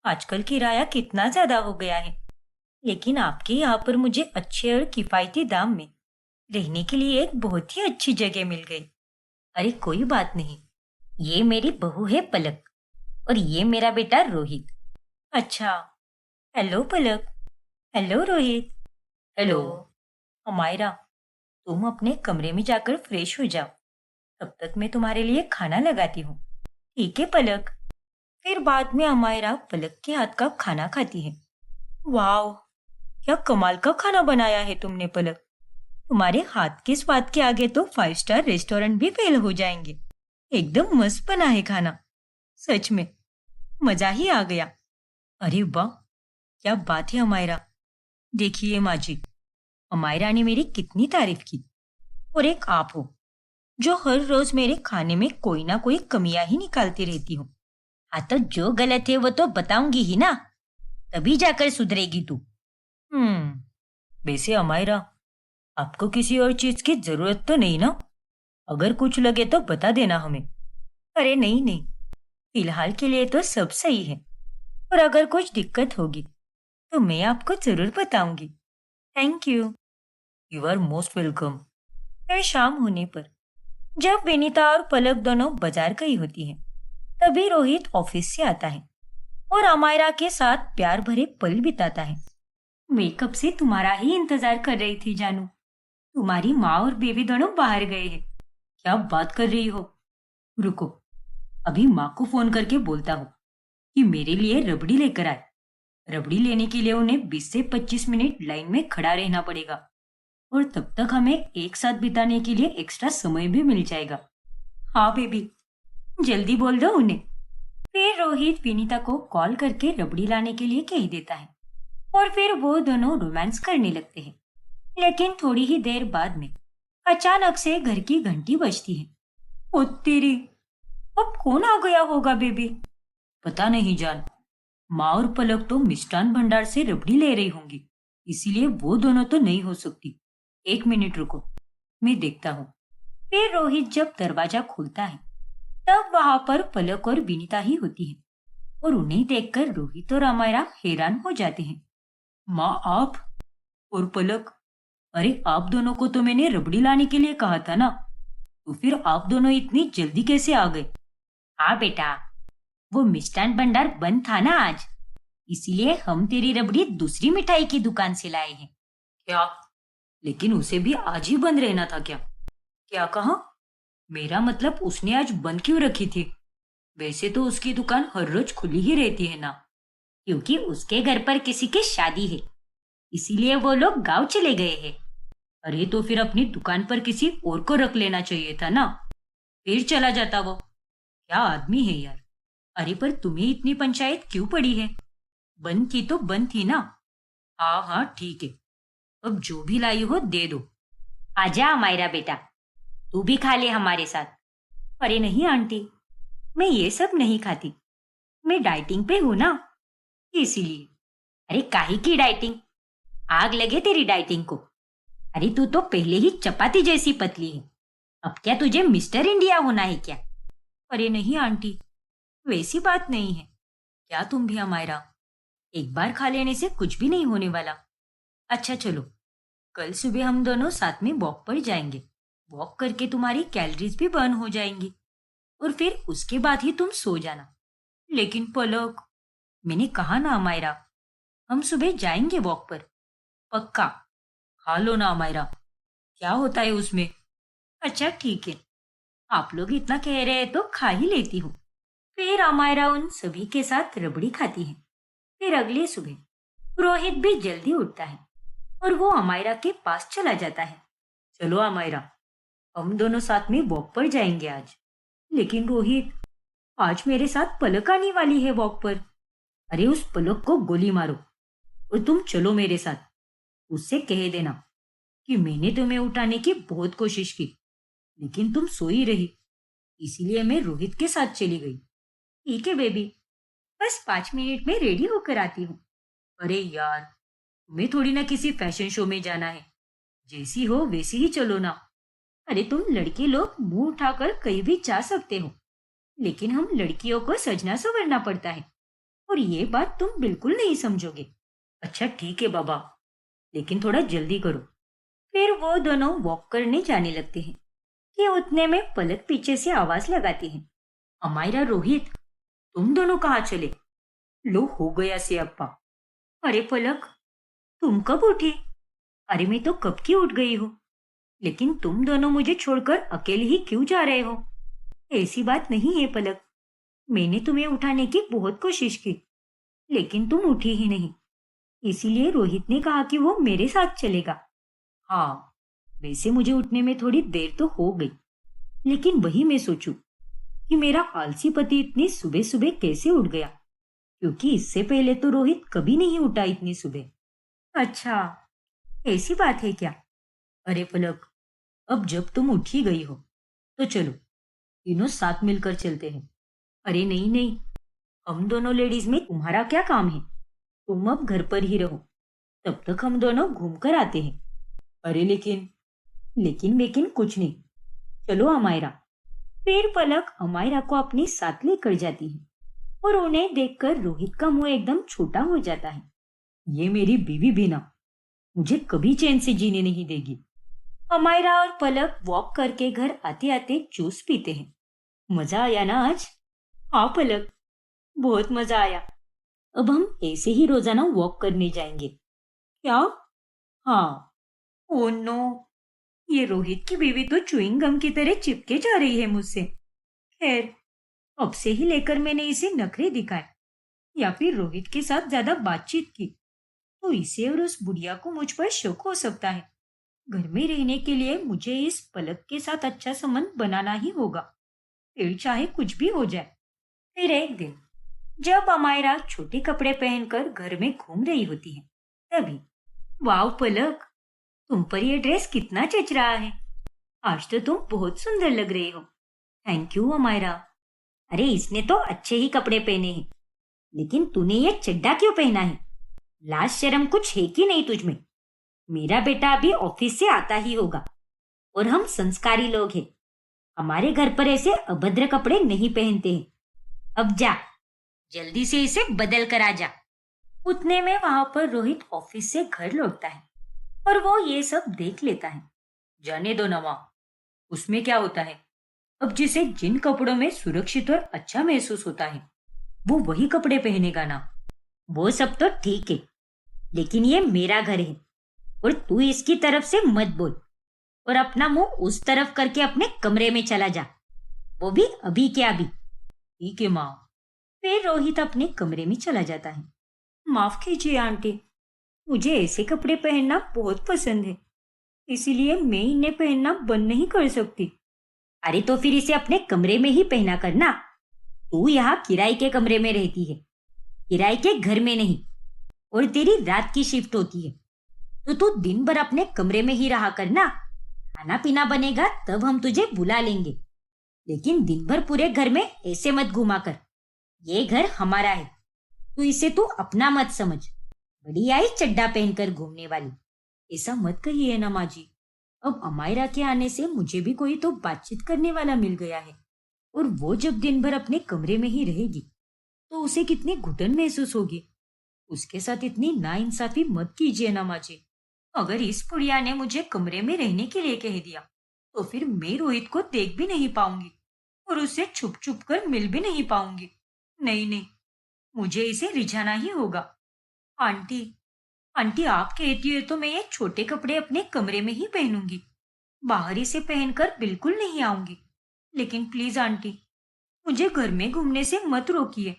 आजकल किराया कितना ज्यादा हो गया है, लेकिन आपके यहाँ पर मुझे अच्छे और किफायती दाम में रहने के लिए एक बहुत ही अच्छी जगह मिल गई। अरे कोई बात नहीं, ये मेरी बहू है पलक और ये मेरा बेटा रोहित। अच्छा, हेलो पलक। हेलो रोहित। हेलो। अमायरा, तुम अपने कमरे में जाकर फ्रेश हो जाओ, तब तक मैं तुम्हारे लिए खाना लगाती हूँ। ठीक है पलक। फिर बाद में अमायरा पलक के हाथ का खाना खाती है। वाह, क्या कमाल का खाना बनाया है तुमने पलक। तुम्हारे हाथ के स्वाद के आगे तो 5 स्टार रेस्टोरेंट भी फेल हो जाएंगे। एकदम मस्त बना है खाना, सच में मजा ही आ गया। अरे वाह, क्या बात है अमायरा। देखिए माँ जी, अमायरा ने मेरी कितनी तारीफ की। और एक आप हो जो हर रोज मेरे खाने में कोई ना कोई कमियां ही निकालती रहती हो। हाँ तो जो गलत है वो तो बताऊंगी ही ना, तभी जाकर सुधरेगी तू। वैसे अमायरा, आपको किसी और चीज की जरूरत तो नहीं ना? अगर कुछ लगे तो बता देना हमें। अरे नहीं नहीं, फिलहाल के लिए तो सब सही है, और अगर कुछ दिक्कत होगी तो मैं आपको जरूर बताऊंगी। Thank you. You are most welcome. फिर शाम होने पर जब विनीता और पलक दोनों बाजार गई होती हैं, तभी रोहित ऑफिस से आता है और अमायरा के साथ प्यार भरे पल बिताता है। मैं कब से तुम्हारा ही इंतजार कर रही थी जानू। तुम्हारी माँ और बेबी दोनों बाहर गए हैं। क्या बात कर रही हो? रुको, अभी माँ को फोन करके बोलता हूँ कि मेरे लिए रबड़ी लेकर आए। रबड़ी लेने के लिए उन्हें 20 से 25 मिनट लाइन में खड़ा रहना पड़ेगा, और तब तक हमें एक साथ बिताने के लिए एक्स्ट्रा समय भी मिल जाएगा। हाँ बेबी, जल्दी बोल दो उन्हें। फिर रोहित विनीता को कॉल करके रबड़ी लाने के लिए कह देता है, और फिर वो दोनों रोमांस करने लगते हैं। लेकिन थोड़ी ही देर बाद में अचानक से घर की घंटी बजती है। ओ तेरी, अब कौन आ गया होगा बेबी? पता नहीं जान, माँ और पलक तो मिष्ठान भंडार से रबड़ी ले रही होंगी, इसीलिए वो दोनों तो नहीं हो सकती। 1 मिनट रुको, मैं देखता हूँ। फिर रोहित जब दरवाजा खोलता है तब वहां पर पलक और विनीता ही होती है, और उन्हें देखकर रोहित और अमायरा हैरान हो जाते हैं। माँ आप और पलक, अरे आप दोनों को तो मैंने रबड़ी लाने के लिए कहा था ना, तो फिर आप दोनों इतनी जल्दी कैसे आ गए? हाँ बेटा, वो मिष्ठान भंडार बंद था ना आज, इसीलिए हम तेरी रबड़ी दूसरी मिठाई की दुकान से लाए हैं। क्या? लेकिन उसे भी आज ही बंद रहना था क्या? क्या कहा? मेरा मतलब उसने आज बंद क्यों रखी थी? वैसे तो उसकी दुकान हर रोज खुली ही रहती है ना। क्योंकि उसके घर पर किसी की शादी है, इसीलिए वो लोग गांव चले गए हैं। अरे तो फिर अपनी दुकान पर किसी और को रख लेना चाहिए था ना, फिर चला जाता वो। क्या आदमी है यार। अरे पर तुम्हें इतनी पंचायत क्यों पड़ी है? बंद थी तो बंद थी ना। हाँ हाँ ठीक है, अब जो भी लाई हो दे दो। आजा अमायरा बेटा, तू भी खा ले हमारे साथ। अरे नहीं आंटी, मैं ये सब नहीं खाती। मैं डाइटिंग पे हूं ना, इसीलिए। अरे काहे की डाइटिंग? आग लगे तेरी डाइटिंग को। अरे तू तो पहले ही चपाती जैसी पतली है। अब क्या तुझे मिस्टर इंडिया होना है क्या? अरे नहीं आंटी, वैसी बात नहीं है। क्या तुम भी अमायरा? एक बार खा लेने से कुछ भी नहीं होने वाला। अच्छा चलो, कल सुबह हम दोनों साथ में वॉक पर जाएंगे। वॉक करके तुम्हारी कैलोरीज भी बर्न हो जाएंगी और फिर उसके बाद ही तुम सो जाना। लेकिन पलक, मैंने कहा ना अमायरा, हम सुबह जाएंगे वॉक पर। पक्का? खा लो ना अमायरा, क्या होता है उसमें? अच्छा ठीक है, आप लोग इतना कह रहे हैं तो खा ही लेती हूँ। फिर अमायरा उन सभी के साथ रबड़ी खाती है। फिर अगली सुबह रोहित भी जल्दी उठता है और वो अमायरा के पास चला जाता है। चलो अमायरा, हम दोनों साथ में वॉक पर जाएंगे आज। लेकिन रोहित, आज मेरे साथ पलक आने वाली है वॉक पर। अरे उस पलक को गोली मारो और तुम चलो मेरे साथ। उससे कह देना कि मैंने तुम्हें उठाने की बहुत कोशिश की, लेकिन तुम सोई रही, इसीलिए मैं रोहित के साथ चली गई। ठीक है बेबी, बस 5 मिनट में रेडी होकर आती हूँ। अरे यार, तुम्हें थोड़ी ना किसी फैशन शो में जाना है। जैसी हो वैसी ही चलो ना। अरे तुम लड़के लोग मुंह उठाकर कहीं भी जा सकते हो, लेकिन हम लड़कियों को सजना संवरना पड़ता है, और ये बात तुम बिल्कुल नहीं समझोगे। अच्छा ठीक है बाबा, लेकिन थोड़ा जल्दी करो। फिर वो दोनों वॉक करने जाने लगते हैं कि उतने में पलक पीछे से आवाज लगाती है। अमायरा, रोहित, तुम दोनों कहाँ चले? लो हो गया से अप्पा। अरे पलक, तुम कब उठी? अरे मैं तो कब की उठ गई हूँ, लेकिन तुम दोनों मुझे छोड़कर अकेले ही क्यों जा रहे हो? ऐसी बात नहीं है पलक, मैंने तुम्हें उठाने की बहुत कोशिश की, लेकिन तुम उठी ही नहीं। इसीलिए रोहित ने कहा कि वो मेरे साथ चलेगा। हाँ, वैसे मुझे उठने में थोड़ी देर तो हो गई, लेकिन वही मैं सोचूं कि मेरा आलसी पति इतनी सुबह सुबह कैसे उठ गया, क्योंकि इससे पहले तो रोहित कभी नहीं उठा इतनी सुबह। अच्छा, ऐसी बात है क्या? अरे पलक, अब जब तुम उठ ही गई हो तो चलो तीनों साथ मिलकर चलते हैं। अरे नहीं नहीं, हम दोनों लेडीज में तुम्हारा क्या काम है? तुम अब घर पर ही रहो, तब तक हम दोनों घूम कर आते हैं। अरे लेकिन लेकिन वेकिन कुछ नहीं, चलो अमायरा। फिर पलक अमायरा को अपने साथ लेकर जाती है और उन्हें देखकर रोहित का मुंह एकदम छोटा हो जाता है। ये मेरी बीवी भी ना मुझे कभी चैन से जीने नहीं देगी। अमायरा और पलक वॉक करके घर आते आते जूस पीते हैं। मजा आया ना आज? हाँ पलक, बहुत मजा आया। अब हम ऐसे ही रोजाना वॉक करने जाएंगे। क्या? हाँ। ओ नो, ये रोहित की बीवी तो च्युइंग गम की तरह चिपके जा रही है मुझसे। खैर, अब से ही लेकर मैंने इसे नखरे दिखाए या फिर रोहित के साथ ज्यादा बातचीत की तो इसे और उस बुढ़िया को मुझ पर शक हो सकता है। घर में रहने के लिए मुझे इस पलक के साथ अच्छा संबंध बनाना ही होगा, फिर चाहे कुछ भी हो जाए। फिर एक दिन जब अमायरा छोटे कपड़े पहनकर घर में घूम रही होती है, तभी वाव पलक, तुम पर यह ड्रेस कितना जच रहा है। आज तो तुम बहुत सुंदर लग रही हो। Thank you Amaira. अरे इसने तो अच्छे ही कपड़े पहने हैं, लेकिन तूने ये चड्डा क्यों पहना है? लाज शर्म कुछ है कि नहीं तुझ में? मेरा बेटा अभी ऑफिस से आता ही होगा और हम संस्कारी लोग हैं। हमारे घर पर ऐसे अभद्र कपड़े नहीं पहनते हैं। अब जा, जल्दी से इसे बदल कर आ जा। उतने में वहां पर रोहित ऑफिस से घर लौटता है और वो ये सब देख लेता है। जाने दो नवा, उसमें क्या होता है। अब जिसे जिन कपड़ों में सुरक्षित और अच्छा महसूस होता है वो वही कपड़े पहनेगा ना। वो सब तो ठीक है, लेकिन ये मेरा घर है और तू इसकी तरफ से मत बोल और अपना मुंह उस तरफ करके अपने कमरे में चला जा, वो भी अभी के अभी। ठीक है माँ। फिर रोहित अपने कमरे में चला जाता है। माफ कीजिए आंटी, मुझे ऐसे कपड़े पहनना बहुत पसंद है, इसीलिए मैं इन्हें पहनना बंद नहीं कर सकती। अरे तो फिर इसे अपने कमरे में ही पहना करना। तू यहाँ किराए के कमरे में रहती है, किराए के घर में नहीं, और तेरी रात की शिफ्ट होती है, तो तू दिन भर अपने कमरे में ही रहा करना। खाना पीना बनेगा तब हम तुझे बुला लेंगे। लेकिन दिन भर पूरे घर में ऐसे मत घुमा कर। ये घर हमारा है, तो इसे तू अपना मत समझ। बड़ी आई चड्डा पहनकर घूमने वाली। ऐसा मत कहिए ना माँ जी। अब अमायरा के आने से मुझे भी कोई तो बातचीत करने वाला मिल गया है, और वो जब दिन भर अपने कमरे में ही रहेगी तो उसे कितनी घुटन महसूस होगी। उसके साथ इतनी नाइंसाफी मत कीजिए ना माँ जी। अगर इस बुढ़िया ने मुझे कमरे में रहने के लिए कह दिया तो फिर मैं रोहित को देख भी नहीं पाऊंगी और उससे छुप छुप कर मिल भी नहीं पाऊंगी। नहीं नहीं, मुझे इसे रिझाना ही होगा। आंटी, आंटी आप कहती है तो मैं ये छोटे कपड़े अपने कमरे में ही पहनूंगी, बाहर इसे पहनकर बिल्कुल नहीं आऊंगी। लेकिन प्लीज आंटी, मुझे घर में घूमने से मत रोकिए।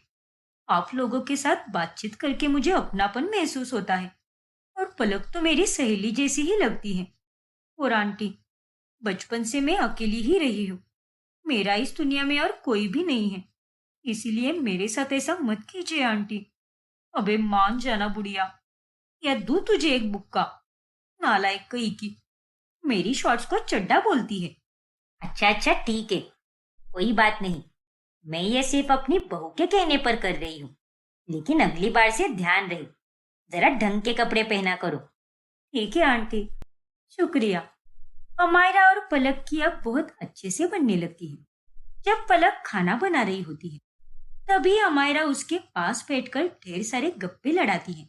आप लोगों के साथ बातचीत करके मुझे अपनापन महसूस होता है, और पलक तो मेरी सहेली जैसी ही लगती है। और आंटी, बचपन से मैं अकेली ही रही हूँ। मेरा इस दुनिया में और कोई भी नहीं है, इसीलिए मेरे साथ ऐसा मत कीजिए आंटी। अबे मान जाना बुढ़िया, या दूं तुझे एक बुक्का। नालायक कहीं की, मेरी शॉर्ट्स को चड्डा बोलती है। अच्छा अच्छा ठीक है, कोई बात नहीं। मैं ये सिर्फ अपनी बहू के कहने पर कर रही हूँ, लेकिन अगली बार से ध्यान रहे, जरा ढंग के कपड़े पहना करो। ठीक है आंटी, शुक्रिया। अमायरा और पलक की अब बहुत अच्छे से बनने लगती है। जब पलक खाना बना रही होती है तभी अमायरा उसके पास बैठकर ढेर सारे गप्पे लड़ाती है।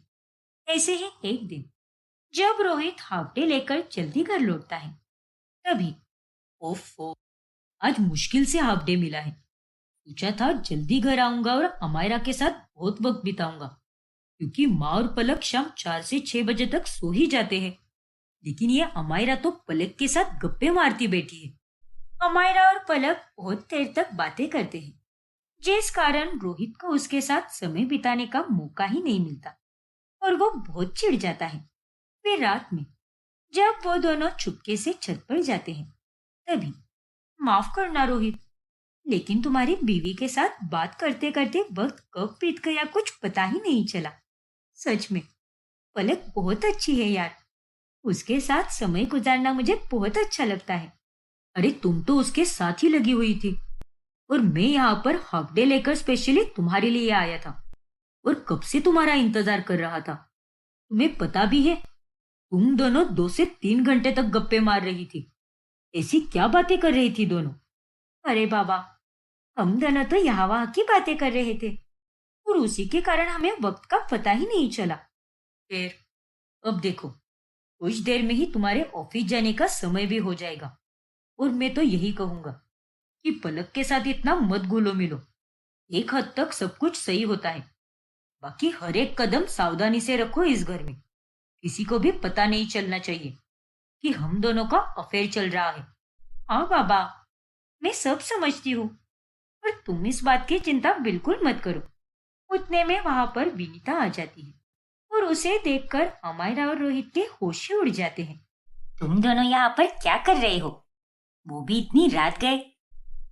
ऐसे ही एक दिन जब रोहित हाफ डे लेकर जल्दी घर लौटता है तभी, ओफो, आज मुश्किल से हाफ डे मिला है। सोचा था जल्दी घर आऊंगा और अमायरा के साथ बहुत वक्त बिताऊंगा, क्योंकि माँ और पलक शाम 4 से 6 बजे तक सो ही जाते हैं। लेकिन ये अमायरा तो पलक के साथ गप्पे मारती बैठी है। अमायरा और पलक बहुत देर तक बातें करते हैं, जिस कारण रोहित को उसके साथ समय बिताने का मौका ही नहीं मिलता और वो बहुत चिढ़ जाता है। फिर रात में जब वो दोनों चुपके से छत पर जाते हैं तभी, माफ करना रोहित, लेकिन तुम्हारी बीवी के साथ बात करते करते वक्त कब बीत गया कुछ पता ही नहीं चला। सच में पलक बहुत अच्छी है यार, उसके साथ समय गुजारना मुझे बहुत अच्छा लगता है। अरे तुम तो उसके साथ ही लगी हुई थी, और मैं यहाँ पर हाफ डे लेकर स्पेशली तुम्हारे लिए आया था, और कब से तुम्हारा इंतजार कर रहा था। तुम्हें पता भी है, तुम दोनों 2 से 3 घंटे तक गप्पे मार रही थी। ऐसी क्या बातें कर रही थी दोनों? अरे बाबा, हम दोनों तो यहाँ वहाँ की बातें कर रहे थे, और उसी के कारण हमें वक्त का पता ही नहीं चला। फिर अब देखो, कुछ देर में ही तुम्हारे ऑफिस जाने का समय भी हो जाएगा, और मैं तो यही कहूंगा कि पलक के साथ इतना मत घुलो मिलो। एक हद तक सब कुछ सही होता है, बाकी हर एक कदम सावधानी से रखो। इस घर में किसी को भी पता नहीं चलना चाहिए कि हम दोनों का अफेयर चल रहा है। हाँ बाबा, मैं सब समझती हूँ, पर तुम इस बात की चिंता बिल्कुल मत करो। उतने में वहां पर विनीता आ जाती है, और उसे देखकर अमायरा और रोहित के होश ही उड़ जाते हैं। तुम दोनों यहाँ पर क्या कर रहे हो? वो भी इतनी रात गए।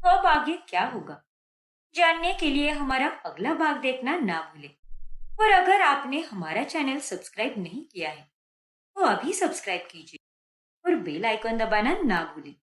अब आगे क्या होगा जानने के लिए हमारा अगला भाग देखना ना भूलें। और अगर आपने हमारा चैनल सब्सक्राइब नहीं किया है तो अभी सब्सक्राइब कीजिए और बेल आइकन दबाना ना भूलें।